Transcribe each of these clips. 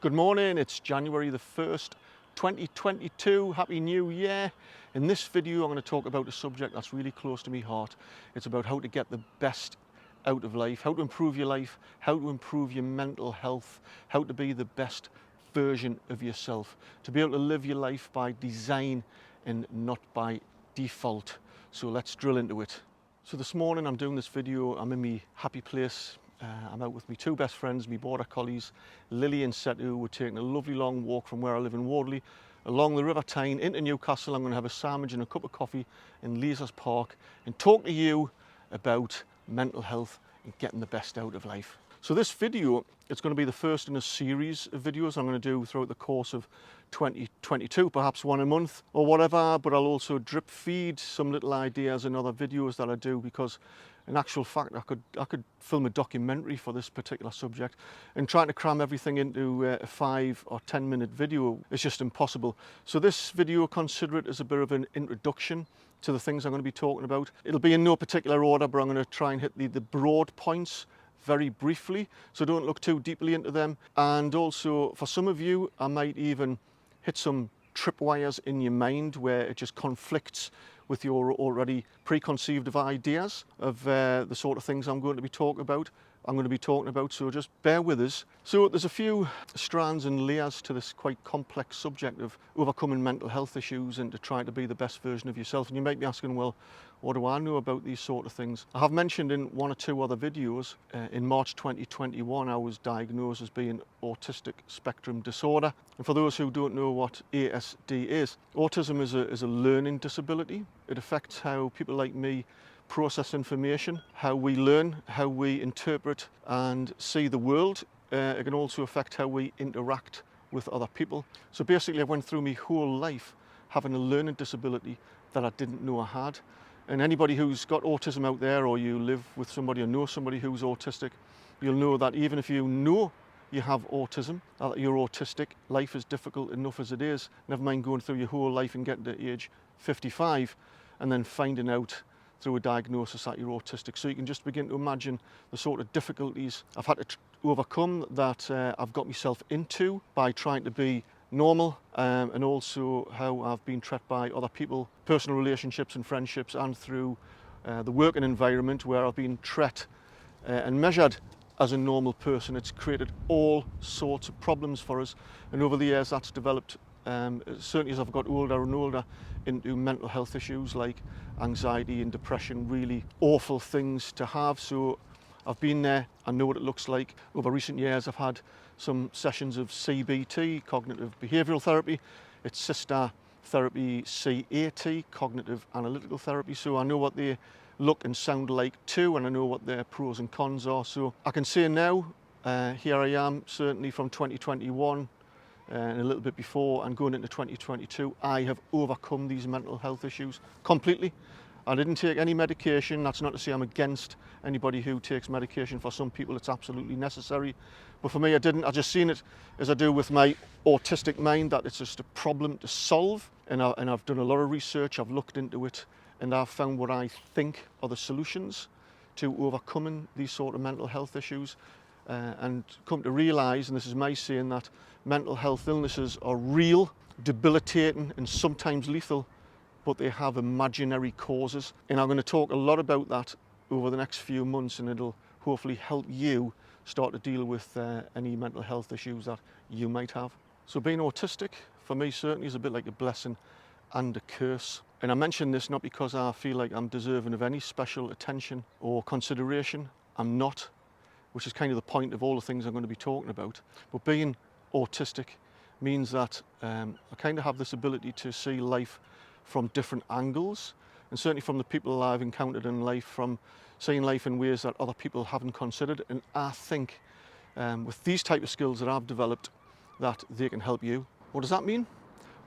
Good morning, it's January the 1st, 2022. Happy New Year. In this video, I'm going to talk about a subject that's really close to my heart. It's about how to get the best out of life, how to improve your life, how to improve your mental health, how to be the best version of yourself, to be able to live your life by design and not by default. So let's drill into it. So this morning I'm doing this video, I'm in my happy place. I'm out with my two best friends, my border collies, Lily and Setu. We're taking a lovely long walk from where I live in Wardley along the River Tyne into Newcastle. I'm going to have a sandwich and a cup of coffee in Leazers Park and talk to you about mental health and getting the best out of life. So this video, it's going to be the first in a series of videos I'm going to do throughout the course of 2022, perhaps one a month or whatever, but I'll also drip feed some little ideas and other videos that I do, because in actual fact I could film a documentary for this particular subject, and trying to cram everything into a 5 or 10 minute video is just impossible. So this video, consider it as a bit of an introduction to the things I'm going to be talking about. It'll be in no particular order, but I'm going to try and hit the broad points very briefly, so don't look too deeply into them. And also for some of you, I might even hit some tripwires in your mind where it just conflicts with your already preconceived ideas of the sort of things I'm going to be talking about. So just bear with us. So there's a few strands and layers to this quite complex subject of overcoming mental health issues and to try to be the best version of yourself. And you might be asking, well, what do I know about these sort of things? I have mentioned in one or two other videos, in March 2021, I was diagnosed as being autistic spectrum disorder. And for those who don't know what ASD is, autism is a learning disability. It affects how people like me process information, how we learn, how we interpret and see the world. It can also affect how we interact with other people. So basically I went through my whole life having a learning disability that I didn't know I had. And anybody who's got autism out there, or you live with somebody or know somebody who's autistic, you'll know that even if you know you have autism, that you're autistic, life is difficult enough as it is. Never mind going through your whole life and getting to age 55 and then finding out through a diagnosis that you're autistic. So you can just begin to imagine the sort of difficulties I've had to overcome, that I've got myself into by trying to be normal, and also how I've been treated by other people, personal relationships and friendships, and through the working environment where I've been treated and measured as a normal person. It's created all sorts of problems for us, and over the years that's developed, certainly as I've got older and older, into mental health issues like anxiety and depression, really awful things to have. So I've been there, I know what it looks like. Over recent years I've had some sessions of CBT, cognitive behavioural therapy. Its sister therapy, CAT, cognitive analytical therapy. So I know what they look and sound like too, and I know what their pros and cons are. So I can say now, here I am, certainly from 2021, and a little bit before and going into 2022, I have overcome these mental health issues completely. I didn't take any medication. That's not to say I'm against anybody who takes medication. For some people it's absolutely necessary, but for me I didn't. I just seen it, as I do with my autistic mind, that it's just a problem to solve, and I've done a lot of research, I've looked into it, and I've found what I think are the solutions to overcoming these sort of mental health issues, and come to realise, and this is my saying, that mental health illnesses are real, debilitating and sometimes lethal, but they have imaginary causes. And I'm going to talk a lot about that over the next few months, and it'll hopefully help you start to deal with any mental health issues that you might have. So being autistic, for me, certainly is a bit like a blessing and a curse. And I mention this not because I feel like I'm deserving of any special attention or consideration. I'm not, which is kind of the point of all the things I'm going to be talking about. But being autistic means that I kind of have this ability to see life from different angles, and certainly from the people I've encountered in life, from seeing life in ways that other people haven't considered. And I think with these type of skills that I've developed, that they can help you. What does that mean?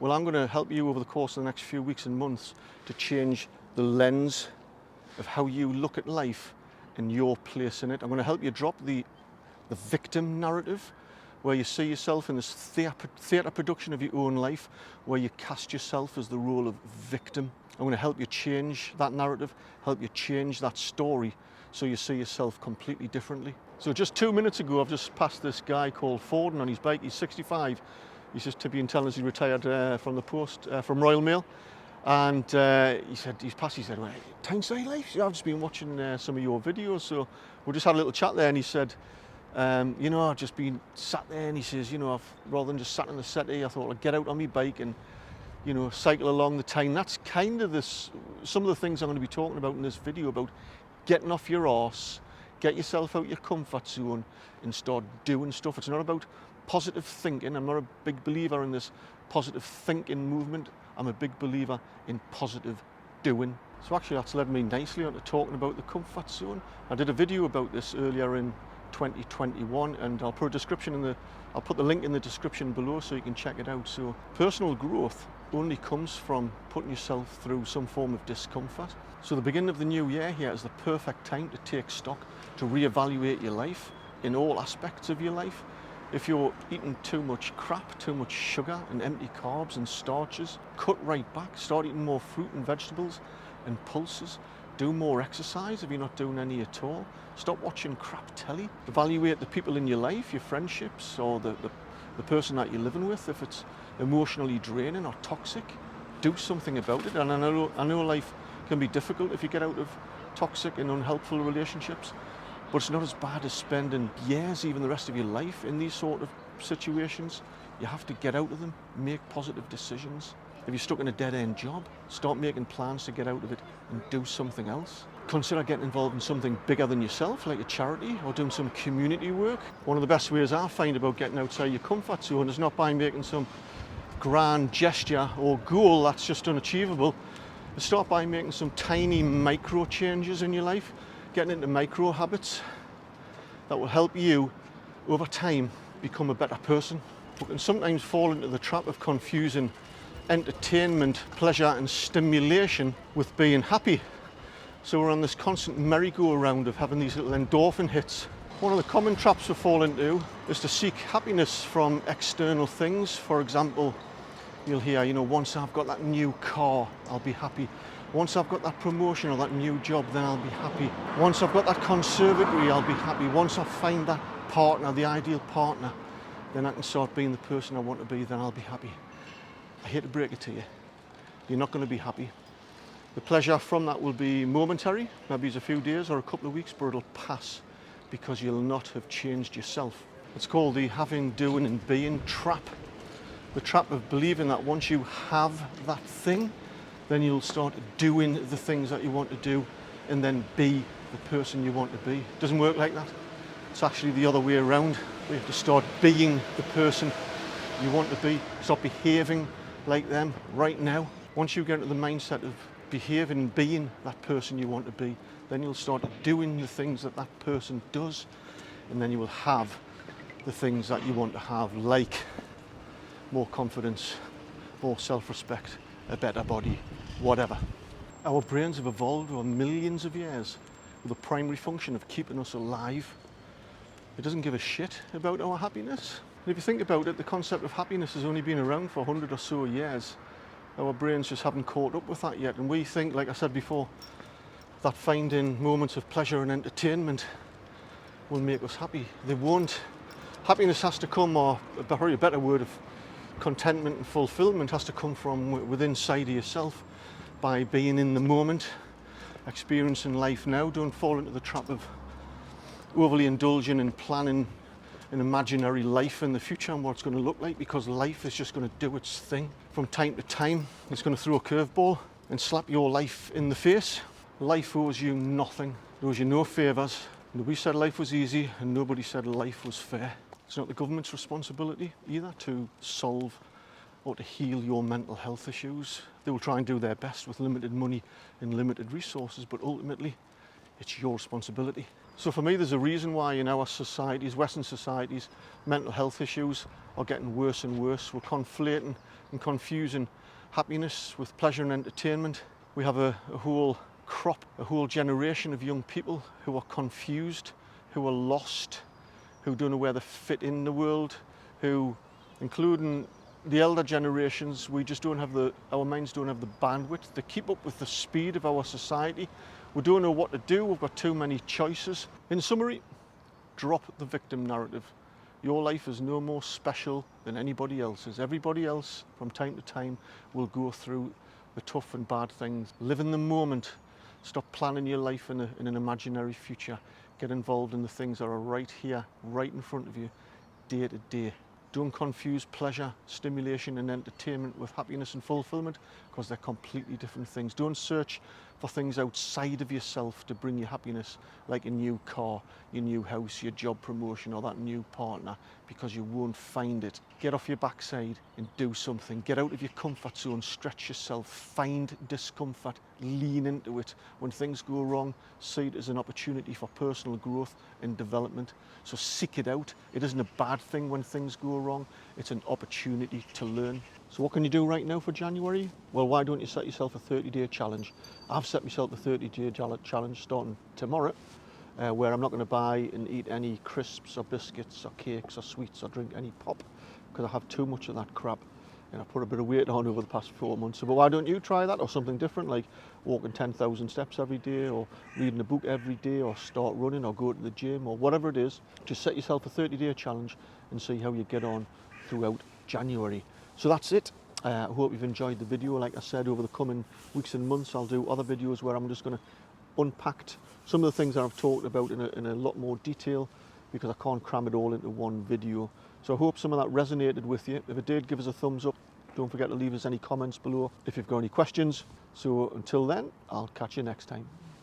Well, I'm going to help you over the course of the next few weeks and months to change the lens of how you look at life and your place in it. I'm going to help you drop the victim narrative, where you see yourself in this theatre production of your own life, where you cast yourself as the role of victim. I'm going to help you change that narrative, help you change that story, so you see yourself completely differently. So just 2 minutes ago, I've just passed this guy called Forden on his bike. He's 65. He's just tipping and telling us he retired from the post, from Royal Mail. And he said, well, Tyneside Life, I've just been watching some of your videos. So we just had a little chat there, and he said, you know, I've just been sat there, and he says, you know, rather than just sat on the settee, I thought I'd get out on my bike and, you know, cycle along the Tyne. That's kind of some of the things I'm going to be talking about in this video, about getting off your arse, get yourself out your comfort zone and start doing stuff. It's not about positive thinking. I'm not a big believer in this positive thinking movement. I'm a big believer in positive doing. So actually that's led me nicely onto talking about the comfort zone. I did a video about this earlier in 2021, and I'll put the link in the description below so you can check it out. So personal growth only comes from putting yourself through some form of discomfort. So the beginning of the new year here is the perfect time to take stock, to reevaluate your life in all aspects of your life. If you're eating too much crap, too much sugar and empty carbs and starches, cut right back. Start eating more fruit and vegetables and pulses. Do more exercise if you're not doing any at all. Stop watching crap telly. Evaluate the people in your life, your friendships, or the person that you're living with. If it's emotionally draining or toxic, do something about it. And I know life can be difficult if you get out of toxic and unhelpful relationships. But it's not as bad as spending years, even the rest of your life, in these sort of situations. You have to get out of them, make positive decisions. If you're stuck in a dead-end job, start making plans to get out of it and do something else. Consider getting involved in something bigger than yourself, like a charity or doing some community work. One of the best ways I find about getting outside your comfort zone is not by making some grand gesture or goal that's just unachievable. Start by making some tiny micro changes in your life. Getting into micro habits that will help you over time become a better person. We can sometimes fall into the trap of confusing entertainment, pleasure and stimulation with being happy. So we're on this constant merry-go-round of having these little endorphin hits. One of the common traps we fall into is to seek happiness from external things. For example, you'll hear, you know, once I've got that new car, I'll be happy. Once I've got that promotion or that new job, then I'll be happy. Once I've got that conservatory, I'll be happy. Once I find that partner, the ideal partner, then I can start being the person I want to be, then I'll be happy. I hate to break it to you. You're not going to be happy. The pleasure from that will be momentary, maybe it's a few days or a couple of weeks, but it'll pass because you'll not have changed yourself. It's called the having, doing and being trap. The trap of believing that once you have that thing, then you'll start doing the things that you want to do and then be the person you want to be. It doesn't work like that. It's actually the other way around. We have to start being the person you want to be. Stop behaving like them right now. Once you get into the mindset of behaving and being that person you want to be, then you'll start doing the things that that person does, and then you will have the things that you want to have, like more confidence, more self-respect, a better body, whatever. Our brains have evolved over millions of years with the primary function of keeping us alive. It doesn't give a shit about our happiness. And if you think about it, the concept of happiness has only been around for 100 or so years. Our brains just haven't caught up with that yet. And we think, like I said before, that finding moments of pleasure and entertainment will make us happy. They won't. Happiness has to come, or probably a better word of contentment and fulfillment has to come from within inside of yourself, by being in the moment, experiencing life now. Don't fall into the trap of overly indulging and planning an imaginary life in the future and what it's going to look like, because life is just going to do its thing. From time to time, it's going to throw a curveball and slap your life in the face. Life owes you nothing. It owes you no favours. Nobody said life was easy, and nobody said life was fair. It's not the government's responsibility either to solve or to heal your mental health issues. They will try and do their best with limited money and limited resources, but ultimately it's your responsibility. So for me, there's a reason why in our societies, Western societies, mental health issues are getting worse and worse. We're conflating and confusing happiness with pleasure and entertainment. We have a whole crop, a whole generation of young people who are confused, who are lost, who don't know where they fit in the world, who, including the elder generations, we just don't have our minds don't have the bandwidth to keep up with the speed of our society. We don't know what to do. We've got too many choices. In summary, drop the victim narrative. Your life is no more special than anybody else's. Everybody else, from time to time, will go through the tough and bad things. Live in the moment. Stop planning your life in an imaginary future. Get involved in the things that are right here, right in front of you, day to day. Don't confuse pleasure, stimulation and entertainment with happiness and fulfillment, because they're completely different things. Don't search for things outside of yourself to bring you happiness, like a new car, your new house, your job promotion or that new partner, because you won't find it. Get off your backside and do something. Get out of your comfort zone, stretch yourself, find discomfort, lean into it. When things go wrong, see it as an opportunity for personal growth and development. So seek it out. It isn't a bad thing when things go wrong. It's an opportunity to learn. So what can you do right now for January? Well, why don't you set yourself a 30-day challenge? I've set myself a 30-day challenge starting tomorrow, where I'm not going to buy and eat any crisps or biscuits or cakes or sweets or drink any pop, because I have too much of that crap. And I put a bit of weight on over the past 4 months. So, but why don't you try that, or something different, like walking 10,000 steps every day, or reading a book every day, or start running, or go to the gym, or whatever it is. Just set yourself a 30-day challenge and see how you get on throughout January. So that's it. I hope you've enjoyed the video. Like I said, over the coming weeks and months, I'll do other videos where I'm just going to unpack some of the things that I've talked about in a lot more detail, because I can't cram it all into one video. So I hope some of that resonated with you. If it did, give us a thumbs up. Don't forget to leave us any comments below if you've got any questions. So until then, I'll catch you next time.